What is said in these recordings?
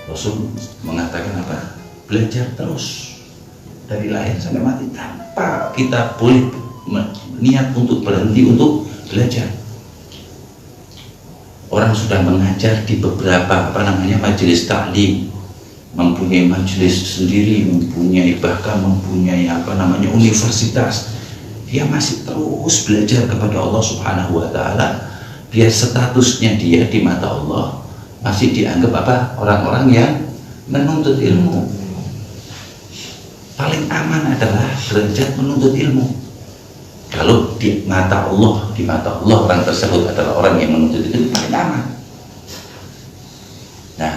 Rasul mengatakan apa? Belajar terus dari lahir sampai mati tanpa kita boleh niat untuk berhenti untuk belajar. Orang sudah mengajar di beberapa majelis taklim, mempunyai majelis sendiri, bahkan mempunyai universitas. Dia masih terus belajar kepada Allah Subhanahu wa taala, biar statusnya dia di mata Allah masih dianggap orang-orang yang menuntut ilmu. Paling aman adalah derajat menuntut ilmu. Kalau di mata Allah orang tersebut adalah orang yang menuntut ilmu, paling aman. Nah,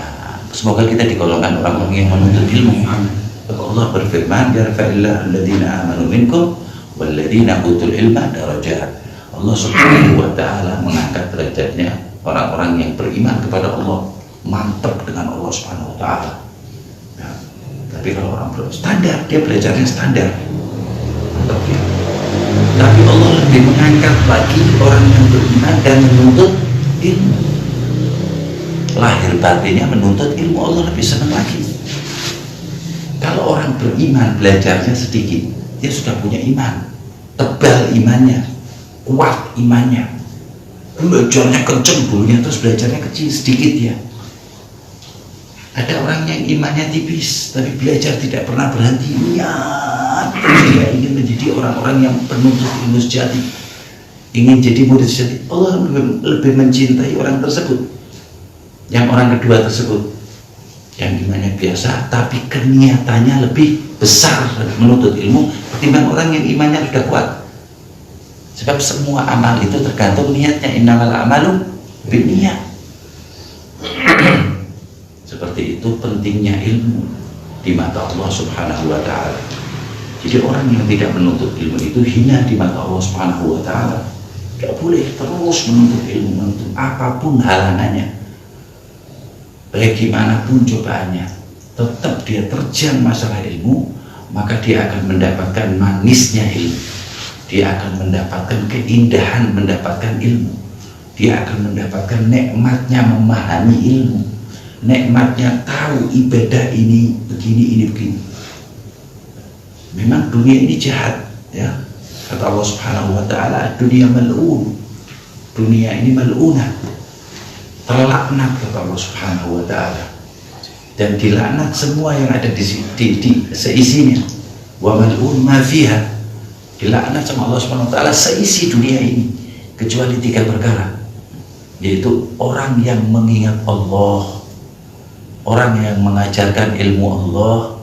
semoga kita digolongkan orang-orang yang menuntut ilmu. Allah berfirman, "Yarfa'illahu alladziina aamanu minkum walladziina utul ilma darajat." Allah Subhanahu wa taala mengangkat derajatnya orang-orang yang beriman kepada Allah, mantap dengan Allah Subhanahu wa taala. Nah, tapi kalau orang standar, dia belajarnya standar, mantap ya. Tapi Allah lebih mengangkat lagi orang yang beriman dan menuntut ilmu. Lahir batinnya menuntut ilmu, Allah lebih senang lagi. Kalau orang beriman belajarnya sedikit, dia sudah punya iman, tebal imannya, kuat imannya, belajarnya kenceng dulunya, terus belajarnya kecil sedikit ya. Ada orang yang imannya tipis tapi belajar tidak pernah berhenti, niat dia ingin menjadi orang-orang yang penuntut ilmu sejati, ingin jadi murid sejati. Allah lebih mencintai orang tersebut. Yang orang kedua tersebut yang imannya biasa tapi keniatannya lebih besar menuntut ilmu ketimbang orang yang imannya sudah kuat. Sebab semua amal itu tergantung niatnya. Innamal a'malu binniyat. Seperti itu pentingnya ilmu di mata Allah Subhanahu wa taala. Jadi orang yang tidak menuntut ilmu itu hina di mata Allah Subhanahu wa taala. Tidak boleh terus menuntut ilmu, menuntut apapun halangannya, bagaimanapun cobaannya, tetap dia terjang masalah ilmu, maka dia akan mendapatkan manisnya ilmu. Dia akan mendapatkan keindahan mendapatkan ilmu. Dia akan mendapatkan nikmatnya memahami ilmu, nikmatnya tahu ibadah ini begini, ini begini. Memang dunia ini jahat ya. Kata Allah Subhanahu wa taala, dunia mal'un. Dunia ini mal'unah, terlaknat kata Allah Subhanahu wa taala. Dan dilaknat semua yang ada di seisinya. Wa mal'un ma fiha. Dilaknat sama Allah Subhanahu wa taala seisi dunia ini kecuali 3 perkara, yaitu orang yang mengingat Allah, orang yang mengajarkan ilmu Allah,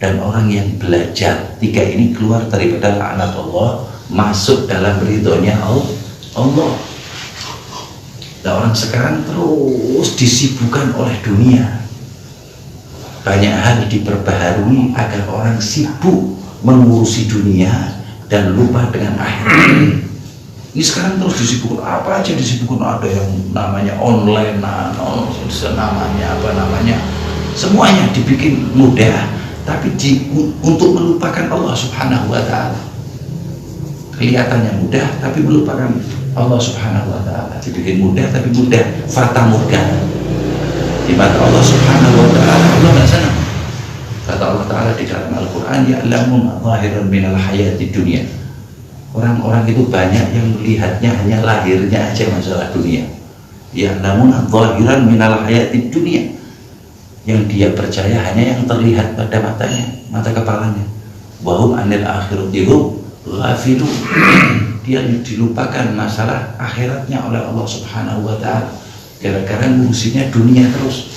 dan orang yang belajar. 3 ini keluar daripada laknat Allah, masuk dalam ridhonya Allah. Nah, orang sekarang terus disibukkan oleh dunia, banyak hal diperbaharui agar orang sibuk mengurusi dunia dan lupa dengan akhirat. Ini sekarang terus disibukkan, apa aja disibukkan, ada yang namanya online, semuanya dibikin mudah, tapi untuk melupakan Allah Subhanahu wa taala. Kelihatannya mudah tapi melupakan Allah Subhanahu wa taala. Dibikin mudah tapi mudah, fata morgana. Di mata Allah Subhanahu wa taala Allah enggak senang. Kata Allah taala di dalam Al-Qur'an, ya'lamun zahiran minal hayati dunya. Orang-orang itu banyak yang melihatnya hanya lahirnya aja masalah dunia. Ya'lamun zahiran minal hayati dunya. Yang dia percaya hanya yang terlihat pada matanya, mata kepalanya. Wa hum 'anil akhirati hum ghafilun. Dia dilupakan masalah akhiratnya oleh Allah Subhanahu wa taala gara-gara ngurusinnya dunia terus.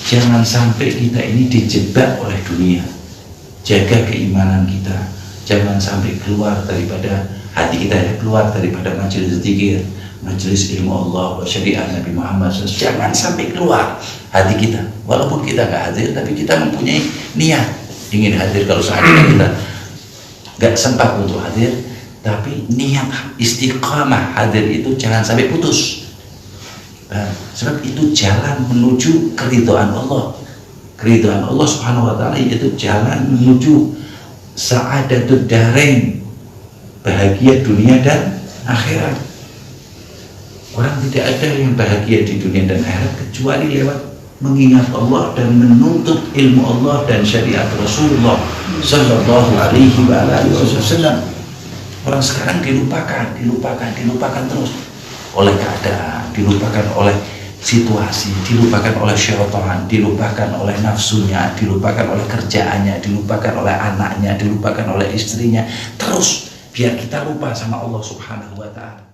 Jangan sampai kita ini dijebak oleh dunia. Jaga keimanan kita. Jangan sampai keluar daripada hati kita, keluar daripada majelis zikir, majelis ilmu Allah wa syariat Nabi Muhammad SAW. Jangan sampai keluar hati kita. Walaupun kita nggak hadir, tapi kita mempunyai niat ingin hadir. Kalau seandainya kita nggak sempat untuk hadir, tapi niat istiqamah hadir itu jangan sampai putus. Sebab itu jalan menuju keridhaan Allah. Keridhaan Allah Subhanahu wa taala yaitu jalan menuju sa'adatud darain, bahagia dunia dan akhirat. Orang tidak ada yang bahagia di dunia dan akhirat kecuali lewat mengingat Allah dan menuntut ilmu Allah dan syariat Rasulullah Sallallahu Alaihi Wasallam. Orang sekarang dilupakan terus oleh keadaan, dilupakan oleh situasi, dilupakan oleh syaitan, dilupakan oleh nafsunya, dilupakan oleh kerjaannya, dilupakan oleh anaknya, dilupakan oleh istrinya, terus biar kita lupa sama Allah Subhanahu wa Ta'ala.